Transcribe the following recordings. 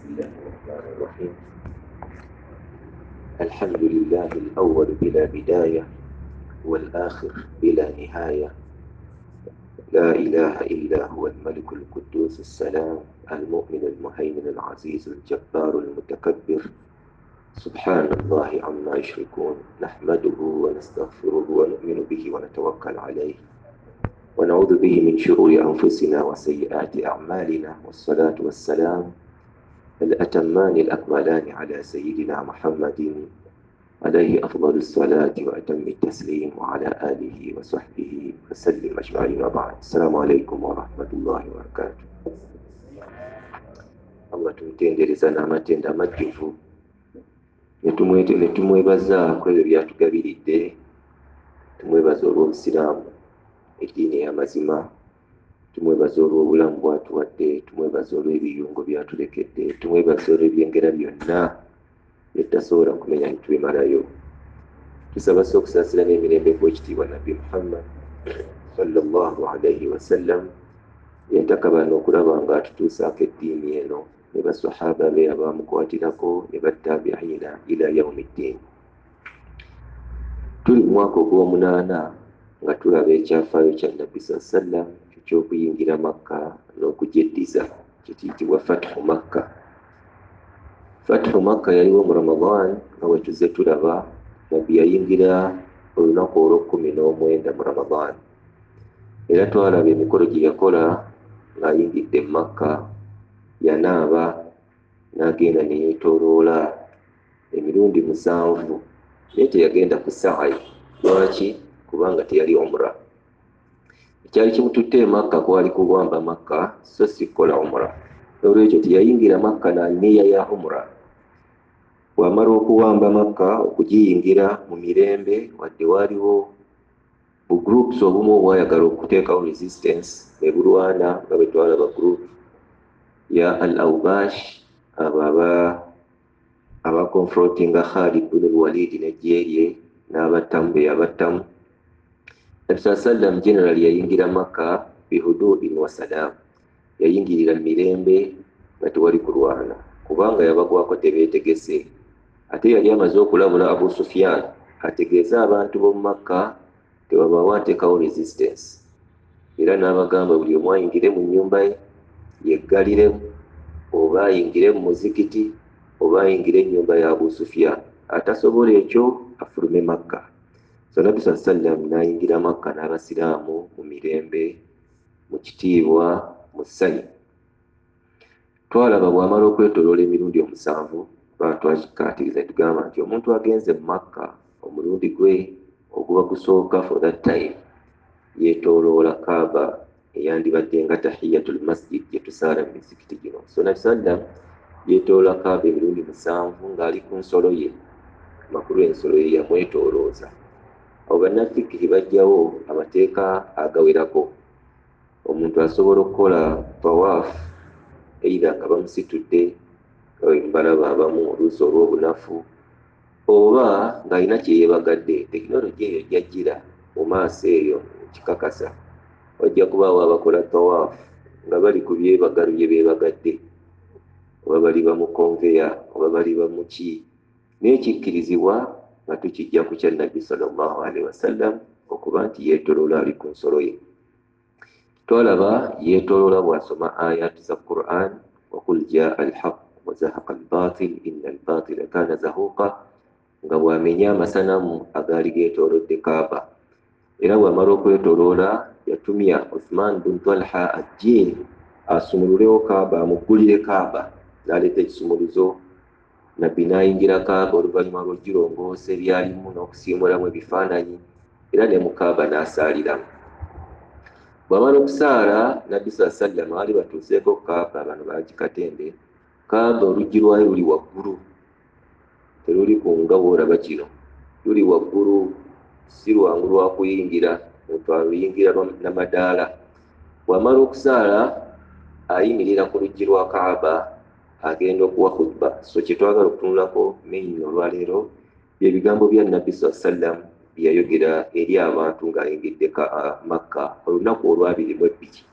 بسم الله الرحمن الرحيم. الحمد لله الأول بلا بداية والآخر بلا نهاية، لا إله إلا هو الملك القدوس السلام المؤمن المهيمن العزيز الجبار المتكبر، سبحان الله عما يشركون. نحمده ونستغفره ونؤمن به ونتوكل عليه ونعوذ به من شرور أنفسنا وسيئات أعمالنا، والصلاة والسلام الأتمان الأكملان على سيدنا محمد عليه أفضل الصلاة وأتم التسليم وعلى آله وصحبه وسلم أجمعين، وبعد. السلام عليكم ورحمة الله وبركاته. Allah tumutendereza n'amatenda amajjuvu ne tumwebaza ku ebyo byatugabiridde. Tumwebaza olw'obusiraamu, eddiini y'amazima. Tumwebaza olw'obulamu bw'atuwadde. Tumwebaza olw'ebiyungo by'atulekedde. Tumwebaza olw'ebyengera byonna byetasobola kumenya ntitubimalayo. Tusaba okusaasira n'emirembe gw'ekitiibwa Nabbi Muhammad sallallahu alaihi wasallam, yentaka bano okulaba nga atutuusaako eddiini eno, ne basahaba be abamukwatirako, ne battabiina ila yaumi ddiin. Tuli mu mwaka ogw'omunaana nga tulaba ekyafaayo kya Nabbi sallam eky'okuyingira Makka n'okujeddiza, kitiyitibwa Fathu Makka. Fathu Makka yaliwo mu Ramadan nga bwe tuzze tulaba. Nabbi yayingira olunaku olw'19 mu Ramadan, era twalaba emikolo gye yakola ng'ayingidde mu Makka. Yanaaba n'agenda ne yeetooloola emirundi 7, naye teyagenda ku saayi. Lwaki? Kubanga teyali umra. Ekyali kimututte e Makka kwali kuwamba Makka, so si kukola umra. Olwekyo teyayingira Makka n'anniya ya umra. Bw'amala okuwamba Makka, okugiyingira mu mirembe, wadde waaliwo bu groups obumu obwayagala okuteekawo resistance ne bulwana, nga bwe twalaba group ya al-Awbash, abo abakonfrontinga Khalid bin al-Walid n'eggye lye n'abattamu be yabattamu. Nabi sallam generally yayingira Makka bihududin wa salam, yayingirira mirembe nga tewali kulwana, kubanga yabagwako tebeetegese. Ate yali amaze okulabula Abu Sufyan ategeeza abantu b'omu Makka tewabawo ateekawo resistance, era n'abagamba buli omu ayingire mu nnyumba ye yeggaliremu, oba ayingire mu muzikiti, oba ayingire ennyumba ya Abu Sufyan. Atasobola ekyo afulume Makka. So Nabbi sallam n'ayingira Makka n'abasiraamu mu mirembe, mu kitiibwa, mu ssanyu. Twalaba bw'amala okwetooloola emirundi 7, twakikaatiriza tugamba nti omuntu agenze mu Makka omulundi gwe oguba gusooka for that time, yeetooloola Kaaba eyandibadde nga tahiyatul masjid gye tusaala mu misikiti gino. So Nabbi sallam yeetooloola Kaaba emirundi 7 ng'ali ku nsolo ye, makulu ensolo ye yamwetoolooza. Abo bannafikiri bajjawo amateeka agawerako. Omuntu asobola okukola tawaafu either nga bamusitudde, mbalaba abamu oluusi olw'obunafu, oba ng'alina kye yeebagadde. Tekinologiya eyo jjajjira mu maaso eyo kikakasa. Wajja kubaawo abakola tawaafu nga bali ku byebagalo bye beebagadde, oba bali bamu konveya, oba bali bamu ki. Naye kikkirizibwa nga tukijja ku kya Nabbi sallallahu alaihi wasallam okuba nti yeetoloola ali ku nsolo ye. Twalaba yeetoloola bw'asoma ayat za Qur'an, waqul jaa al-haq wa zahaqa al-batil inna al-batila kana zahuqa, nga bw'amenya amasanamu agaali geetoolodde Kaaba. Era bw'amala okwetooloola yatumya Uthman bin Talha ajje asumululewo Kaaba, amuggulire Kaaba. N'aleeta ekisumuluzo. Nabbi n'ayingira Kaaba oluvannyuma lw'ogirongoosa ebyalimu n'okusiimulamu ebifaananyi, era ne mu Kaaba n'asaaliramu. Bw'amala okusaala, Nabbi sallam baali batuuseeko Kaaba, bano baagikatembe. Kaaba oluggi lwayo luli waggulu, teruli ku nga bw'olaba kino, luli waggulu, si lwangu lwa kuyingira, omuntu aluyingira n'amadaala. Bw'amala okusaala ayimirira ku luggi lwa Kaaba agenda okuwa khutba. So kye twagala okutunulako main olwaleero bye bigambo bya Nabbi sallam bye yayogera eri abantu ng'ayingidde Makka olunaku olw'22,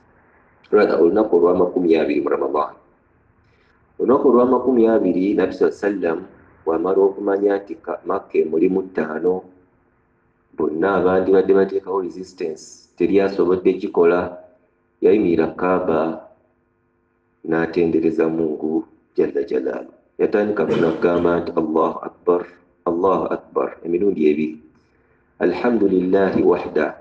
olunaku olw'20 mu Ramadan. olunaku olw'20 Nabbi sallam bw'amala okumanya nti Makka mulimu 5 bonna abandi badde bateekawo resistance teryasobodde gikola, yayimirira Kaaba n'atendereza Mungu jalla jalaalu. Yatandika n'agamba nti Allahu akbar, Allahu akbar emirundi 2. Alhamdulillahi wahda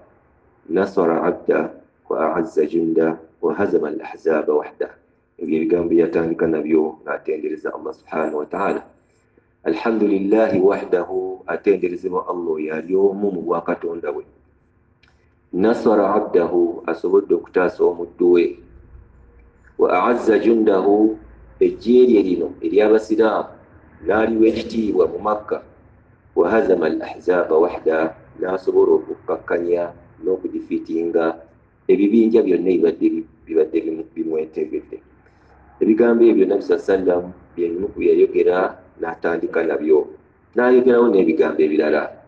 nasara abda wa a'azza junda wa hazama al-ahzaba wahda. Ebyo ebigambo yatandika nabyo n'atendereza Allah subhanahu wa ta'ala. Alhamdulillahi wahdahu, atenderezebwa Allah yali omu mu bwakatonda bwe. Nasara abdahu, asobodde okutaasa omuddu we. Wa a'azza jundahu, ejje lye lino ery'abasiraamu n'aliwa ekitiibwa mu Makka. Wa hazama al-ahzaba wahda, n'asobola okukkakkanya n'okudifiitinga ebibinja byonna bibadde bimwetebedde. Ebigambo ebyo Nabbi sallam byebimu ku yayogera n'atandika nabyo, n'ayogerawo n'ebigambo ebirala.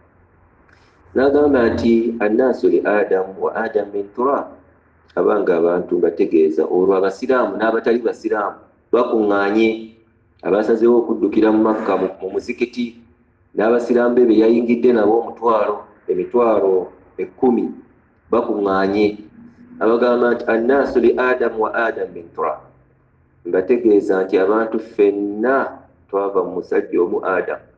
N'agamba nti annaasu li Adamu wa Adamu min turab, abanga abantu bategeeza olwo abasiraamu n'abatali basiraamu bakuŋŋaanye, abasazeewo okuddukira mu Makka mu muzikiti, n'abasiraamu be yayingidde nabo emitwalo 10 bakuŋŋaanye, abagamba nti annaasu li Adamu wa Adamu min turab, mbategeeza nti abantu ffenna twava mu musajja omu Adamu,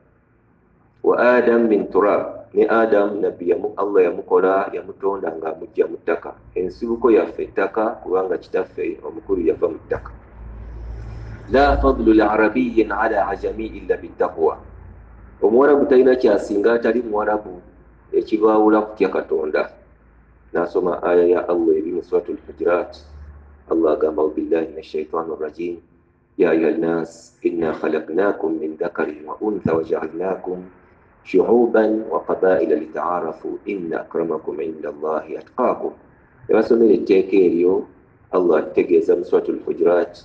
wa Adamu min turab, ne Adamu nabbi Allah yamukola yamutonda ng'amujja mu ttaka. Ensibuko yaffe ettaka kubanga kitaffe omukulu yava mu ttaka. La fadlu li-arabiyyin ala ajami illa bittaqwa, omuwarabu talina kyasinga atali muwarabu ekibaawula kutya Katonda. N'asoma aya ya Allah eri mu suratul Hujurat. Allah agamba billahi minash shaitanir rajim, ya ayyuhan nas inna khalaqnakum min dhakarin wa untha wa ja'alnakum shu'uban wa qaba'ila lita'arafu inna akramakum 'inda Allahi atqakum. Yabasomera etteeka eryo Allah ategeeza mu suratul Hujurat,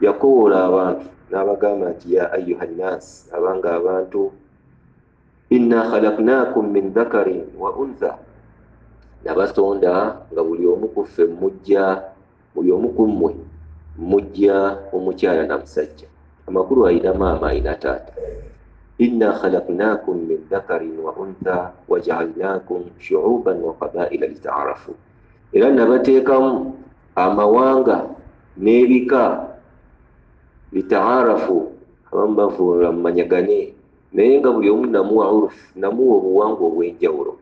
yakoola abantu n'abagamba nti ya ayyuhan nas, abanga abantu, inna khalaqnakum min dhakarin wa untha, nabasonda nga buli omu ku ffe buli omu ku mmwe mujja omukyala na musajja, amakulu ayina maama ayina taata. Inna khalaqnakum min dhakarin wa untha wa ja'alnakum shu'uban wa qaba'ila lita'arafu, era nabateekamu amawanga n'ebika lita'arafu, abamu bavuunula mumanyagane, naye nga buli omu namuwa urufu, namuwa obuwangwa obw'enjawulo.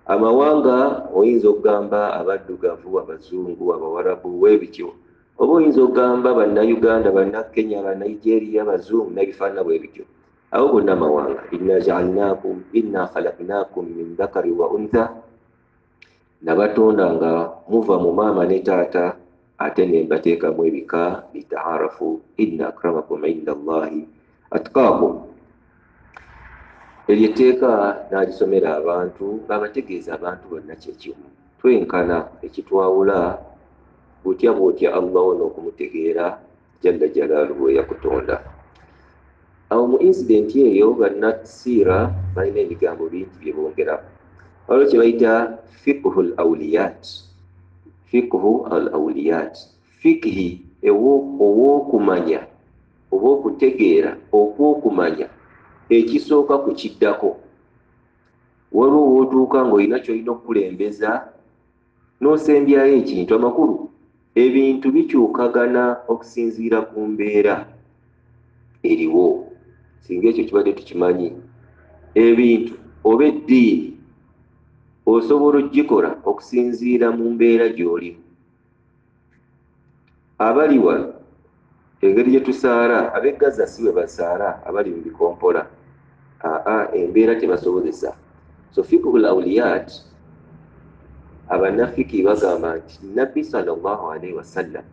Amawanga oyinza okugamba abaddugavu, abazungu, abawarabu, weebityo, oba oyinza okugamba bannayuganda, bannakenya, bannigeria, abazungu n'ebifaanana bwe bityo. Abo bonna amawanga. Inna khalaqnakum min dhakari wa untha, nabatonda nga muva mu maama ne taata, ate ne mbateekamu ebika lita'arafu inna akramakum 'inda Allahi atqakum. Eryo etteeka n'alisomera abantu ng'abategeeza abantu bonna kyekimu, twenkana, ekitwawula butya bwotya Allah n'okumutegeera jalla jalaaluhu eyakutonda. Awo mu incidenti eyo bannasiira balina ebigambo bingi bye boongeramu. Waliwo kye bayita fiqhu al-awliyat. Fiqhu al-awliyat, fiqhi ow'okumanya oba okutegeera okw'okumanya ekisooka ku kiddako. Waliwo wootuuka ng'olina ky'olina okukulembeza n'osembyayo ekintu, amakulu ebintu bikyukagana okusinziira ku mbeera eriwo. Singa ekyo kibadde tukimanyi, ebintu oba eddiini osobola okugikola okusinziira mu mbeera gy'olimu. Abali wano engeri gye tusaala, ab'e Gaza si bwe basaala abali mu bikompola, embeera tebasobozesa. So fiqhul awliyat, abannafiki bagamba nti Nabbi sallallahu alaihi wasallam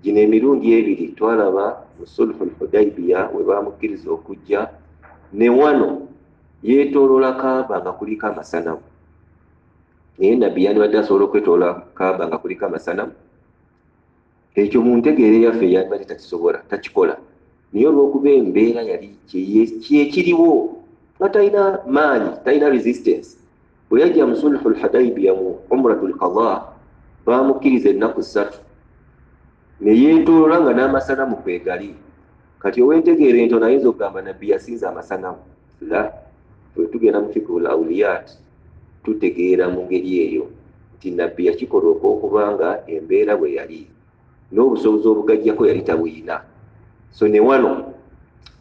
gino emirundi 2 twalaba mu sulhul Hudaybiya we bamukkiriza okujja, ne wano yeetooloola Kaaba nga kuliko amasanamu. Naye Nabbi yandibadde asobola okwetooloola Kaaba nga kuliko amasanamu? Ekyo mu ntegeera yaffe yandibadde takisobola, takikola. Naye olw'okuba embeera yali kyekiriwo nga talina maanyi, talina resistance, bwe yajja mu sulhul Hudaybiya mu umratul qada bamukkiriza ennaku 3, ne yeetooloola nga n'amasanamu kwegali. kati owentegeera entono ayinza okugamba nabbi yasinza amasanamu la bwe tugenda mu fikul awliyat tutegeera mu ngeri eyo nti nabbi yakikola okwokubanga embeera bwe yali n'obusobozi obugajjako yali tabuyina. So ne wano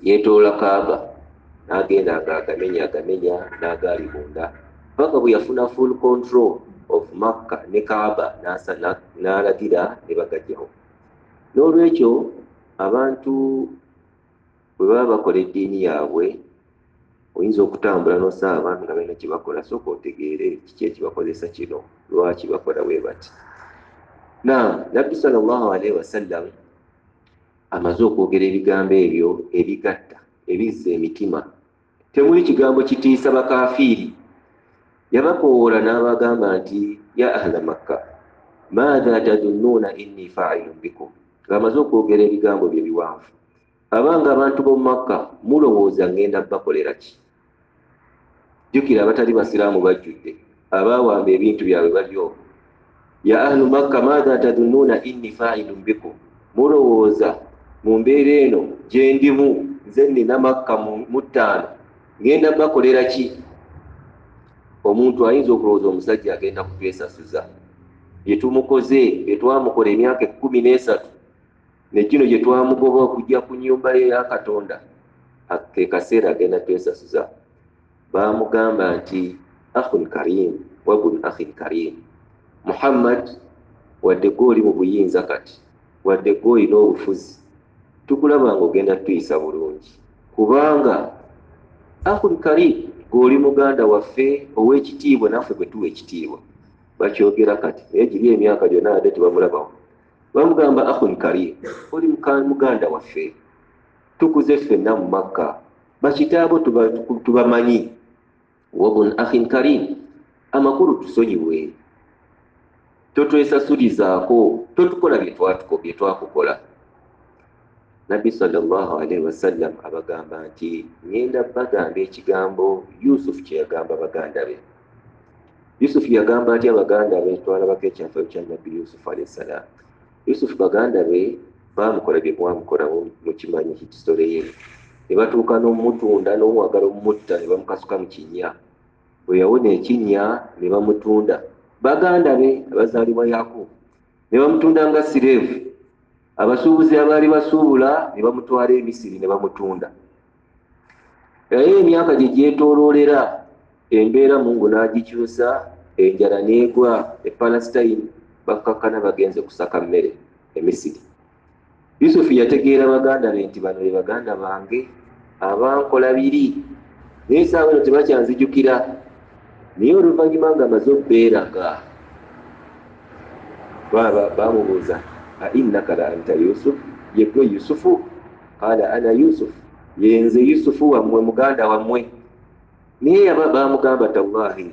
yeetoola Kaaba n'agenda agamenya n'agaali munda paka bwe yafuna full control of Makka ne Kaaba n'alagira ne bagajjaho. N'olwekyo abantu bwe baba bakola eddiini yaabwe oyinza okutambula n'osaba abantu nga balina kye bakola, sooka otegeere kiki ekibakozesa kino, lwaki bakola bwe bati. Nabbi sallallahu alaihi wasallam amaze okwogera ebigambo ebyo ebigatta ebizza emitima, temuli kigambo kitiisa bakafiiri. Yabakoola n'abagamba nti ya ahla Makka maadha tadunnuuna inni fa'ilun bikum, ng'amaze okwogera ebigambo bye biwanvu. Abanga abantu b'omu Makka mulowooza ngenda bakolera ki? Jjukira abatali basiraamu bajjudde, abaawamba ebintu byabwe balyo. Ya ahlu Makka maadha tadunnuuna inni fa'ilun bikum, mulowooza mu mbeera eno gye ndimu nze nina Makka mu 5 ngenda bakolera ki? Omuntu ayinza okulowooza omusajja agenda kutwesasuza bye tumukoze, bye twamukola emyaka 13 ne kino gye twamugoba okujja ku nnyumba ye ya Katonda, ke kaseera agenda twesasuza. Baamugamba nti akhun karim wabun akhin karim, Muhammad wadde gw'oli mu buyinza kati, wadde gw'olina obufuzi, tukulaba ng'ogenda tuyisa bulungi, kubanga akhun karim gw'oli muganda waffe ow'ekitiibwa, naffe bwe tuwa ekitiibwa. Bakyogera kati naye giri emyaka gyonna ate tebamulabawo. Bamugamba akhun karim, oli muganda waffe, tukuze ffenna mu Makka, bakitaabo tubamanyi. Wabun akhin karim, amakulu tusonyiwe, totwesasulizaako, totukola bye twakukola. Nabbi sallallahu alaihi wasallam abagamba nti ngenda bagamba ekigambo Yusuf kye yagamba baganda be. Yusuf yagamba atya baganda be? Twalabako ekyafaayo kya Nabbi Yusuf alaihi salam. Yusuf baganda be baamukola bye mwamukola mu kimanyi history ye, ne batuuka n'omutunda n'omwagala omutta ne bamukasuka mu kinnya. Bwe yawona ekinnya ne bamutunda baganda be abazaalibwa Yakubu, ne bamutunda nga slave. Abasuubuzi abaali basuubula ne bamutwala e Misiri ne bamutunda. Naye emyaka gye gyetooloolera, embeera Mungu n'agikyusa, enjala n'egwa e Palestine, bakkakkana bagenze kusaka mmere e Misiri. Yusufu yategeera baganda be nti bano be baganda bange abankola biri, naye essaawa eno tebakyanzijukira. Naye oluvannyuma ng'amaze okubeeraga, baamubuuza ainnaka la anta Yusuf, ye gwe Yusufu? Qala ana Yusuf, yenze Yusufu wammwe muganda wammwe. Naye baamugamba tallahi,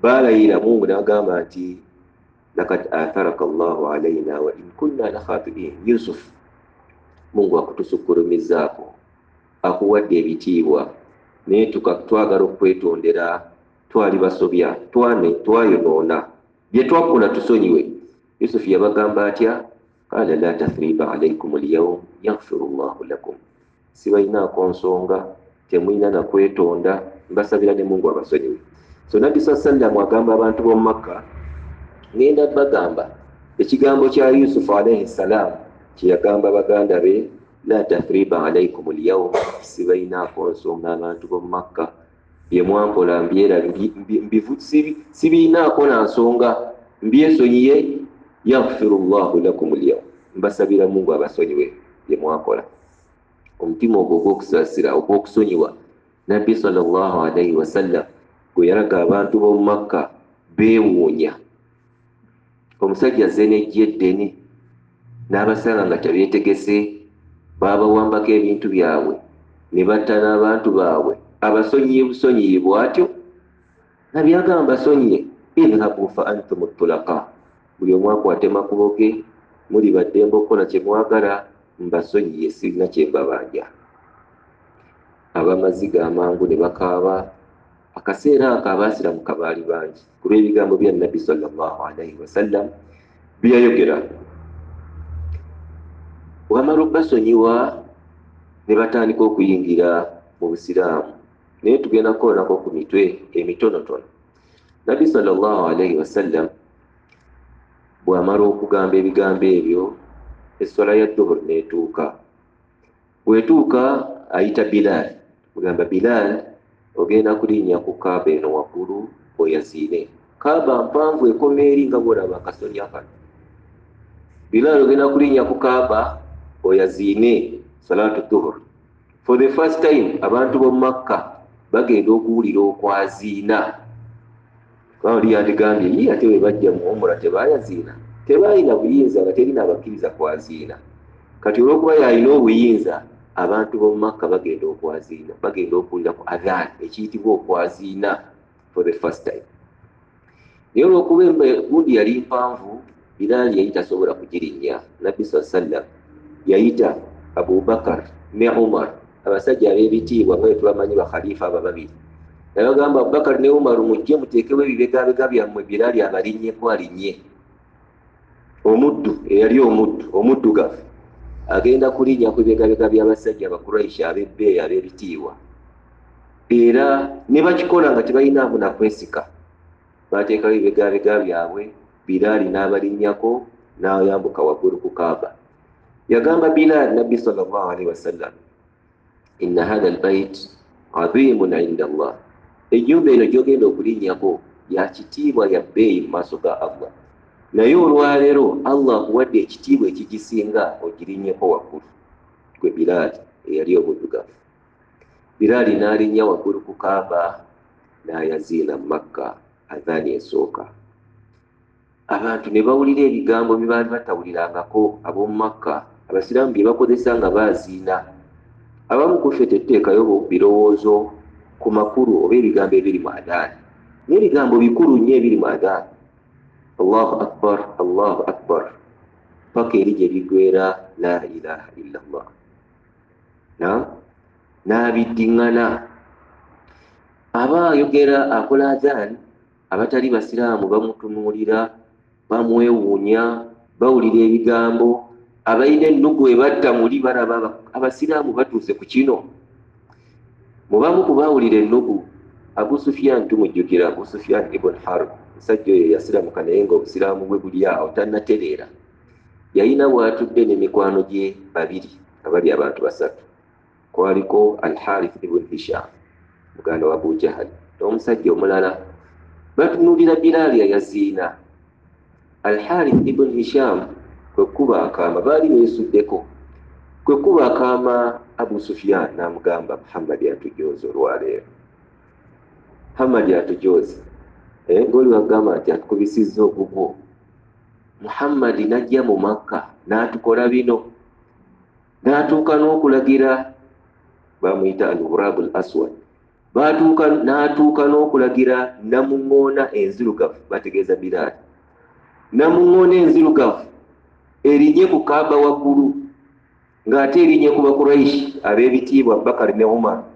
baalayira Mungu n'agamba nti lakad atharaka Allahu alaina wa in kunna la khati'in. Yusuf, Mungu akutusukulumizaako, akuwadde ebitiibwa, naye twagala okwetondera, twali basobya, twayonoona, bye twakola tusonyiwe. Yusuf yabagamba atya? Qala la tathriba alaykum alyawm yaghfiru Allahu lakum, sibalinaako nsonga, temulina na kwetonda, mbasabira ne Mungu abasonyiwe. So Nabbi sallallahu agamba abantu b'omu Makka, ngenda bagamba ekigambo kya Yusuf alayhi salam kye yagamba baganda be, la tathriba alaykum alyawm, sibalinaako nsonga abantu b'omu Makka, bye mwampola sibiinaako na nsonga, mbyesonyiye. Yaghfiru Allahu lakum alyawm, mbasabira Mungu abasonyiwe bye mwakola. Omutima ogwo ogw'okusaasira, ogw'okusonyiwa, Nabbi sallallahu alaihi wasallam gwe yalaga abantu b'omu Makka beewuunya. Omusajja azze n'ejja eddene n'abasanga nga tabyetegese, baabawambako ebintu byabwe ne batta n'abantu baabwe, abasonyiye busonyiye bw'atyo. Nabbi agamba basonyiye, idhabu fa antum tulaqa, buli omu akwate makubo ge, muli baddembe okukola kye mwagala, mbasonyiye, sirina kye mbabanja. Abamaziga amangu ne bakaaba. Akaseera ako abaasiramu kabaali bangi ku lw'ebigambo bya Nabbi sallallahu alaihi wasallam bye yayogera. Wamala obbasonyiwa ne batandika okuyingira mu Busiraamu. Naye tugenda kukolako ku mitwe emitonotono. Nabbi sallallahu alaihi wasallam bw'amala okugamba ebigambo ebyo, esswala ya dhuhur n'etuuka. Bw'etuuka ayita Bilal, mugamba Bilal, ogenda kulinnya ku Kaaba eno waggulu oyaziine. Kaaba mpanvu ekoma eri nga bw'olaba akasolya kano. Bilal, ogenda kulinnya ku Kaaba oyaziine salatu dhuhur. For the first time abantu b'omu Makka bagenda okuwulira okwaziina. Oli yandigambye ye ate we bajja mu umra tebayaziina, tebalina buyinza nga terina abakkiriza kwaziina. Kati olw'okuba yalina obuyinza, abantu b'omu Makka bagenda okwaziina, bagenda okuwulira ku adhan ekiyitibwa okwaziina for the first time. Naye olw'okuba gundi yali mpanvu, Bilal yali tasobola kugirinnya. Nabbi sallam yayita Abubakar ne Umar, abasajja ab'ebitiibwa nga tubamanyi bakhalifa abo babiri. Nabagamba Abubakar ne Umar, mujje muteekewo ebibegabega byammwe Bilal abalinnyeko alinnye. Omuddu eyali omuddugavu agenda kulinnya ku bibegabega by'abasajja Abakuraishi ab'ebbeeyi ab'ebitiibwa. Era ne bakikola nga tebalinaamu na kwesika. Bateekawo ebibegabega byabwe, Bilal n'abalinnyako n'ayambuka waggulu ku Kaaba. Yagamba Bilal Nabbi sallallahu alaihi wasallam, inna hadha albayt adhimun inda Allah. Ennyumba eno gy'ogenda okulinnyako ya kitiibwa ya bbeeyi mu maaso ga Allah. Naye olwaleero Allah akuwadde ekitiibwa ekigisinga ogirinnyeko waggulu. Gwe Bilal eyali omuddugavu. Bilal n'alinnya waggulu ku Kaaba n'ayaziina mu Makka adhaani esooka. Abantu ne bawulira ebigambo bye baali batawulirangako ab'omu Makka, Abasiraamu bye bakozesa nga baaziina. Abamu ku ffe tetteekayo birowoozo ku makulu oba ebigambo ebiri mu adhaani. N'ebigambo bikulu nnyo ebiri mu adhaani. Allahu akbar, Allahu akbar, paka eri gye bigwera la ilaha illallah. N'abiddiŋŋana. Aba ayogera akola adhaani, abatali Basiraamu bamutunuulira, bamwewuunya, bawulira ebigambo. Abalina ennugu ebatta muli baraba Abasiraamu batuuse ku kino. Mu bamu ku baawulira ennugu, Abu Sufyan tumujjukira, Abu Sufyan ibn Harb, musajja oyo yasiramuka naye ng'obusiraamu bwe buli awo tannatereera. Yalina bw'atudde n'emikwano gye babiri abali abantu basatu. Kwaliko Al-Harith ibn Hisham, muganda wa Abu Jahal, n'omusajja omulala. Batunuulira Bilal yayaziina. Al-Harith ibn Hisham kwe kuba akaama, baali beesuddeko. Kwe kuba akaama Abu Sufyan n'amugamba, Muhammad atujooze olwaleero. Muhammad atujooze. Ng'oli wagamba nti atukubisizza ogugwo. Muhammad n'ajja mu Makka n'atukola bino. N'atuuka n'okulagira, bamuyita Al-Ghurab al-Aswad. N'atuuka n'okulagira namuŋŋoona enzirugavu, bategeeza Bilal. Namuŋŋoona enzirugavu erinye ku Kaaba waggulu, ng'ate erinye ku Bakuraishi ab'ebitiibwa Abubakar ne Umar.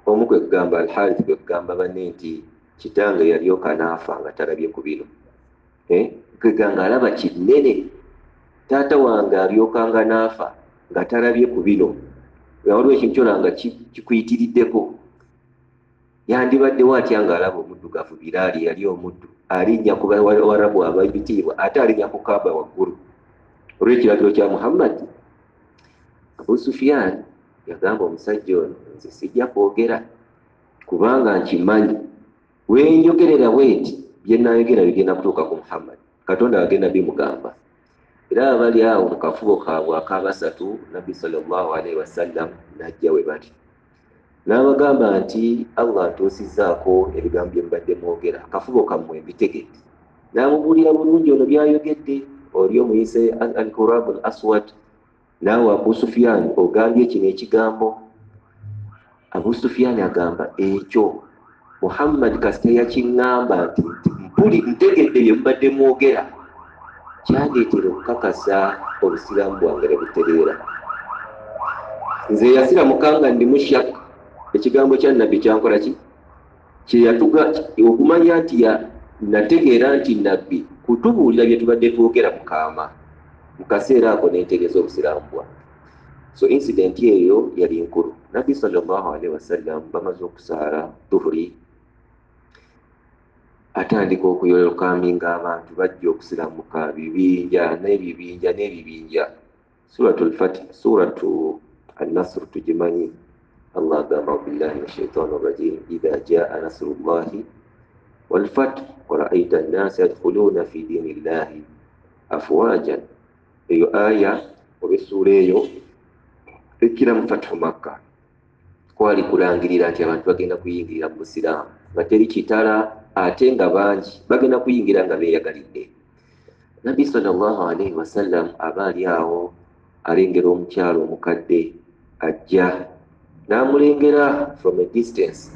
Omu kwe kugamba Al-Harith kwe kugamba banne nti kitange yalyoka n'afa nga talabye ku bino. Kweganga alaba kinene, taata wange alyokanga n'afa nga talabye ku bino. Waliwo ekintu kyolanga kikuyitiriddeko. Yandibaddewo atya ng'alaba omuddugavu Bilal yali omuddu alinnya ku Bawarabu ab'ebitiibwa ate alinnya ku Kaaba waggulu. Olw'ekiragiro kya Muhammad, Abu Sufyan yagamba omusajja ono, nze sijja kwogera kubanga nkimanyi wenjogerera bweti bye nayogera bigenda kutuuka ku Muhammad, Katonda agenda bimugamba. Era abali awo mu kafubo kaabwe akabasatu, Nabbi sallallahu alaihi wasallam n'ajja we bali. N'abagamba nti Allah ntuusizzaako ebigambo bye mbadde mwogera, akafubo kammwe mbitegedde. N'amubuulira bulungi ono byayogedde, oli omuyise Al-Ghurab al-Aswad, naawe Abu Sufyan ogambye kino ekigambo. Abu Sufyan agamba ekyo Muhammad kasita yakiŋŋamba nti ntegedde bye mbadde mwogera, kyandeetera okukakasa obusiraamu bwange ne butereera. Nze yasiramuka nga ndi mushaka, ekigambo kya Nabbi kyankola ki? Okumanya nti nategeera nti Nabbi kutubuulira bye tubadde twogera mu kaama. Mu kaseera ako n'entegeeza obusiraamu bwange. So incident eyo yali nkulu. Nabbi sallallahu alaihi wasallam bamaze okusaala dhuhuri atandika okuyolokaaminga abantu bajja okusiramuka bibinja n'ebibinja. Suratul Fatih, suratu an-Nasr tugimanyi. Allah agamba billahi minash shaitani rajim, idha jaa nasrullahi wal fath wa ra'aita an-nasa yadkhuluna fi dinillahi afwajan. Eyo aya oba essura eyo ekkira mu Fathu Makka kwali kulangirira nti abantu bagenda kuyingirira mu Busiraamu nga teri kitala ate nga bangi bagenda kuyingira nga beeyagalidde. Nabbi sallallahu alaihi wasallam abaali awo alengera omukyalo omukadde ajja n'amulengera from a distance.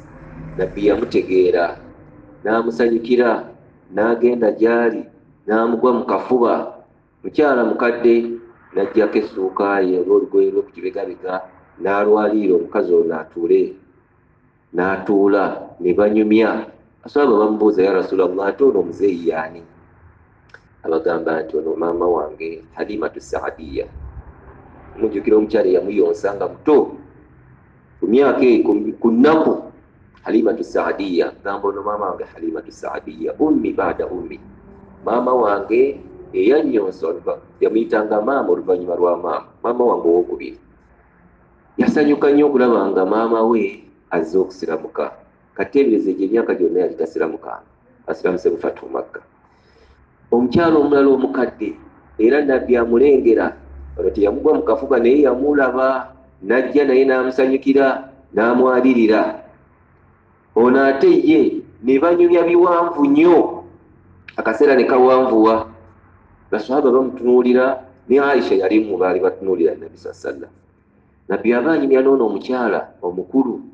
Nabbi yamutegeera n'amusanyukira n'agenda gy'ali n'amugwa mu kafuba. Mukyala mukadde n'ajjako essuuka ye olw'olugoye lw'okukibegabega n'alwalira omukazi ono atuule n'atuula ne banyumya. Asaba bamubuuza, ya Rasulallah, ate ono omuzeeyi y'ani? Abagamba nti ono maama wange Halimatu Saadiya. Mujjukira omukyala eyamuyonsa nga muto ku myaka ku nnaku. Halimatu Saadiya, gamba ono maama wange Halimatu Saadiya, ummi baada ummi, maama wange eyanyonsa yamuyitanga maama oluvannyuma lwa maama wange owokubiri. Yasanyuka nnyo okulaba nga maama we azze okusiramuka. Kateebereza egyo emyaka gyonna yali tasiramukanga, asiramuse mu Fathu Makka. Omukyalo omulala omukadde era Nabbi amulengera, ono teyamugwa mu kafuba naye yamulaba n'ajja naye n'amusanyukira n'amwalirira. Ono ate ye ne banyumya biwanvu nnyo, akaseera ne kawanvuwa. Basahaba bamutunuulira, ne Aisha yali mu baali batunuulira Nabbi sallallahu alaihi wasallam. Nabbi abanyumya n'ono omukyala omukulu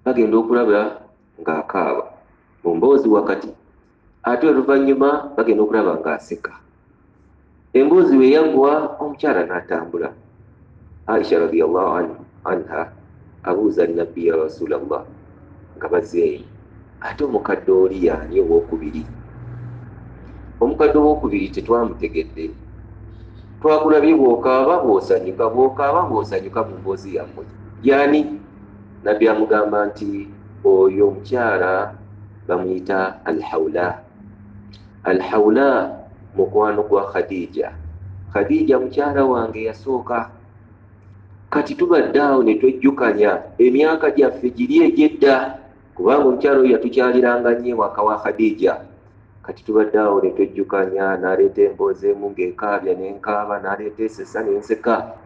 bagenda okulaba ng'akaaba mu mboozi wakati, ate oluvannyuma bagenda okulaba ng'aseka. Emboozi we yaggwa omukyala n'atambula. Aisha radiyallahu anha abuuza Nabbi, ya Rasulallah, nga bazeeyi, ate omukadde oli y'ani owokubiri? Omukadde owokubiri tetwamutegedde, twakulabye bw'okaaba bw'osanyuka mu mboozi yammwe, y'ani? Nabbi amugamba nti oyo omukyala bamuyita Al-Hawla. Al-Hawla mukwano gwa Khadija. Khadija mukyala wange yasooka. Kati tubadde awo ne twejjukanya emyaka gyaffe giri egy'edda, kubanga omukyala oyo yatukyaliranga nnyo ewaka wa Khadija. Kati tubadde awo ne twejjukanya, n'aleeta emboozi emu ng'ekaabya n'enkaaba, n'aleeta esesa n'enseka.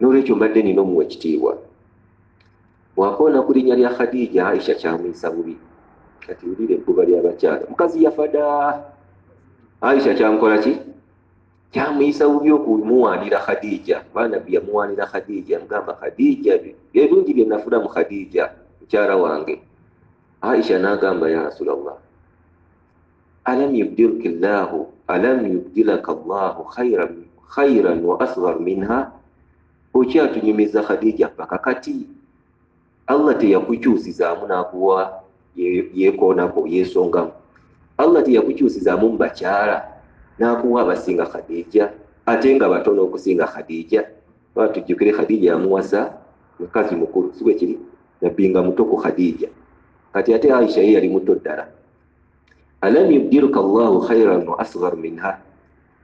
N'olwekyo mbadde nina omuwa ekitiibwa. Bw'akoona ku linnya lya Khadija, Aisha kyamuyisa bubi. Kati wulira ebbuba ly'abakyala, mukazi yafada. Aisha kyamukola ki? Kyamuyisa bubi okumuwaanira Khadija. Nabbi yamuwaanira Khadija, mugamba Khadija, ebirungi bye nafuna mu Khadija mukyala wange. Aisha n'agamba, ya Rasulallah, alam yubdilaka Allahu khayran wa asghar minha? Okyatunyumiza Khadija paka kati Allah teyakukyusizaamu n'akuwa yeekoonako yeesongamu. Allah teyakukyusizaamu mu bakyala n'akuwa abasinga Khadija, ate nga batono okusinga Khadija. Tujjukire Khadija yamuwasa mukazi mukulu, si bwe kiri? Nabbi nga muto ku Khadija. Kati ate Aisha ye yali muto ddala. Alam yubdiluka Allahu khayran wa asghar minha?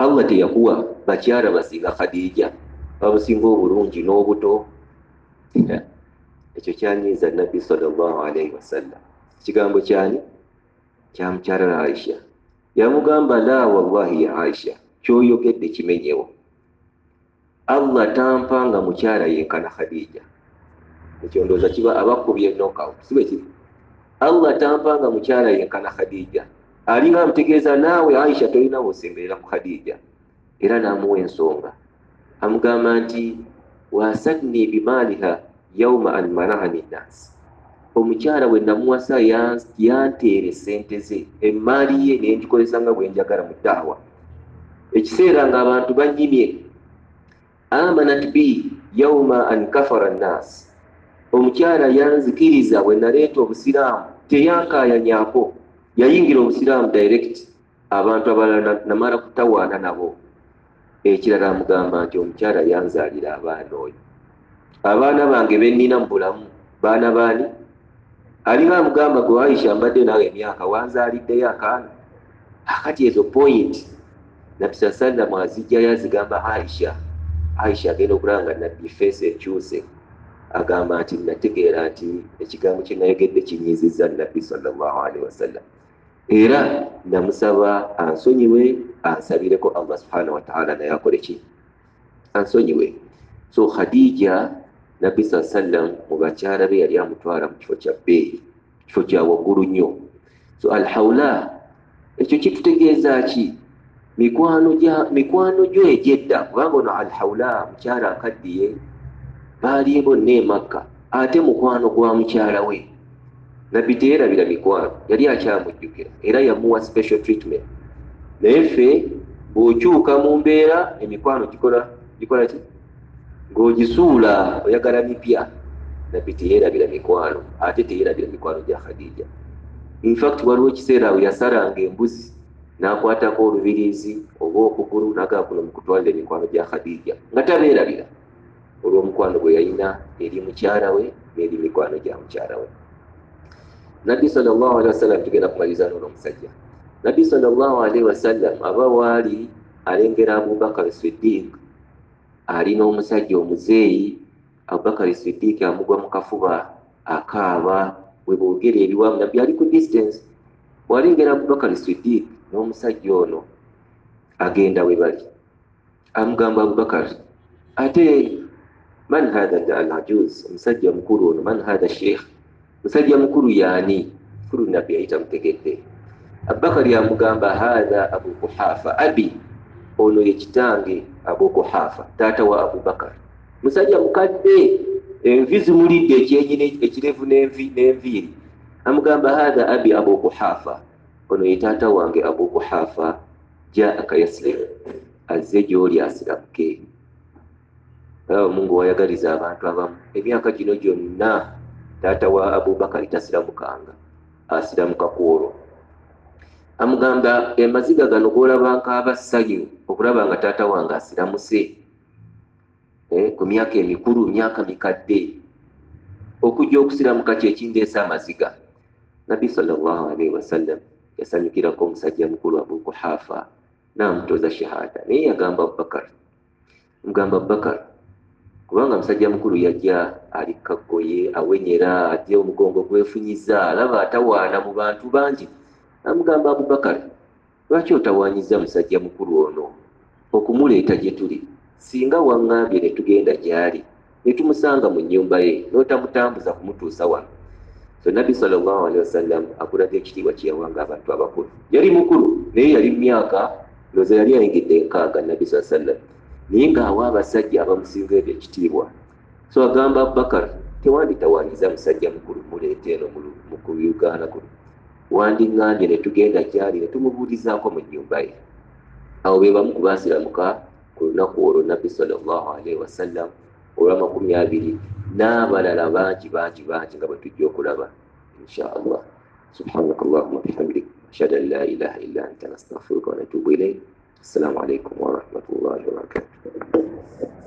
Allah teyakuwa bakyala basinga Khadija, babusinga obulungi n'obuto? Ekyo kyanyiiza Nabbi sallallahu alaihi wasallam. Kigambo kyani? Kya mukyala Aisha. Yamugamba, la wallahi ya Aisha, kyoyogedde kimenyewo. Allah tampanga mukyala yenkana Khadija. Ekyo ndowooza kiba abakubye knockout, si bwe kiri? Allah tampanga mukyala yenkana Khadija. Alinga amutegeeza, naawe Aisha tolina bw'osemberera ku Khadija. Era n'amuwa ensonga. Amugamba nti wasadni bimaaliha yawma an manahani nnaasi. Omukyala we namuwasa yanteere ssente ze, emmaali ye ne ngikozesa nga bwe njagala mu ddaawa. Ekiseera ng'abantu banyimye. Amanat bi yawma an kafara nnaasi. Omukyala yanzikiriza bwe naleeta obusiraamu, ekirala amugamba nti omukyala yanzaalira abaana oyo, abaana bange bennina mu bulamu baana baani? Alinga amugamba gwe Aisha mbadde nawe emyaka wanzaaliddeyo akaana. Akati ezo point Nabbi sallam azijjayo azigamba Aisha. Aisha agenda okulaba nga Nabbi face ekyuse, agamba nti nategeera nti ekigambo kye nayogedde kinyiizizza Nabbi sallallahu alaihi wasallam, era namusaba ansonyiwe, ansabireko Allah subhanahu wa ta'ala naye akole ki? Ansonyiwe. So Khadija Nabbi sallam mu bakyala be yali amutwala mu kifo kya bbeeyi, kifo kya waggulu nnyo. So Al-Hawla ekyo kitutegeeza ki? Mikwano gyo egyedda, kubanga ono Al-Hawla mukyala akaddiye baali bonna e Makka, ate mukwano gwa mukyala we Nabbi teyeerabira mikwano, yali akyamujjukira era yamuwa special treatment. Naye ffe bw'okyuka mu mbeera emikwano gikola ki? Ng'ogisuula oyagala mipya. Nabbi teyeerabira mikwano, ate teyeerabira mikwano gya Khadija. In fact waliwo ekiseera awo yasalanga embuzi n'akwatako olubirizi oba okugulu n'agamba kuno mukutwalira emikwano gya Khadija, nga tabeerabira olw'omukwano gwe yalina eri mukyala we n'eri mikwano gya mukyala we. Nabbi sallallahu alaihi wasallam, tugenda kumaliza n'ono omusajja. Nabbi sallallahu alaihi wasallam aba waali alengera Abubakar Siddiq alina omusajja omuzeeyi. Abubakar Siddiq amugwa mu kafuba akaaba, bwe boogera ebiwamu. Nabbi ali ku distance, bw'alengera Abubakar Siddiq n'omusajja ono agenda we bali, amugamba Abubakar, ate man hadha al-ajuz, omusajja mukulu ono, man hadha sheikh, musajja mukulu yaani? Mukulu Nabbi yayita mutegedde. Abubakar yamugamba hadha Abu Quhafa abi, ono ye kitange Abu Quhafa, taata wa Abubakar. Musajja mukadde, envi zimulidde ekyenyine ekirevu n'enviiri. Amugamba hadha abi Abu Quhafa, ono ye taata wange Abu Quhafa, jaaka yaslim, azze gy'oli asiramuke. Mungu wayagaliza abantu abamu emyaka gino gyonna taata wa Abubakar tasiramukanga, asiramuka kwolwo. Amugamba emaziga gano g'olaba nk'abassayo okulaba nga taata wange asiramuse ku myaka emikulu, myaka mikadde, okujja okusiramuka kyekindeesa amaziga. Nabbi sallallahu alaihi wasallam yasanyukirako omusajja mukulu Abu Quhafa n'amutoza shahada. Naye yagamba Abubakar, mugamba Abubakar, kubanga musajja mukulu yajja ali kagoye awenyera, atya omugongo gwefunyiza, alaba atawaana mu bantu bangi. Amugamba Abubakar, lwaki otawaanyiza musajja mukulu ono okumuleeta gye tuli? Singa waŋŋambye ne tugenda gy'ali ne tumusanga mu nnyumba ye n'otamutambuza kumutuusa wano. So Nabbi sallallahu alaihi wasallam akulaga ekitiibwa kye yawanga abantu abakulu. Yali mukulu naye yali myaka loza yali ayingidde 6 Nabbi sallallahu alaihi wasallam, naye ng'awa abasajja abamusinga ebyo ekitiibwa. So agamba Abubakar, tewanditawaanyiza musajja mukulu muleete eno mu kuyugaana kuno, wandiŋŋambye ne tugenda gy'ali ne tumubuulizaako mu nnyumba ye. Awo be bamu ku baasiramuka ku lunaku olwo Nabbi sallallahu alaihi wasallam olwa20 n'abalala bangi nga bwe tujja okulaba insha Allah. Subhanakallahumma bihamdik, ashhadu an la ilaha illa anta, nastaghfiruka wa natubu ilayk. Assalamu alaikum wa rahmatullahi wa barakatuh.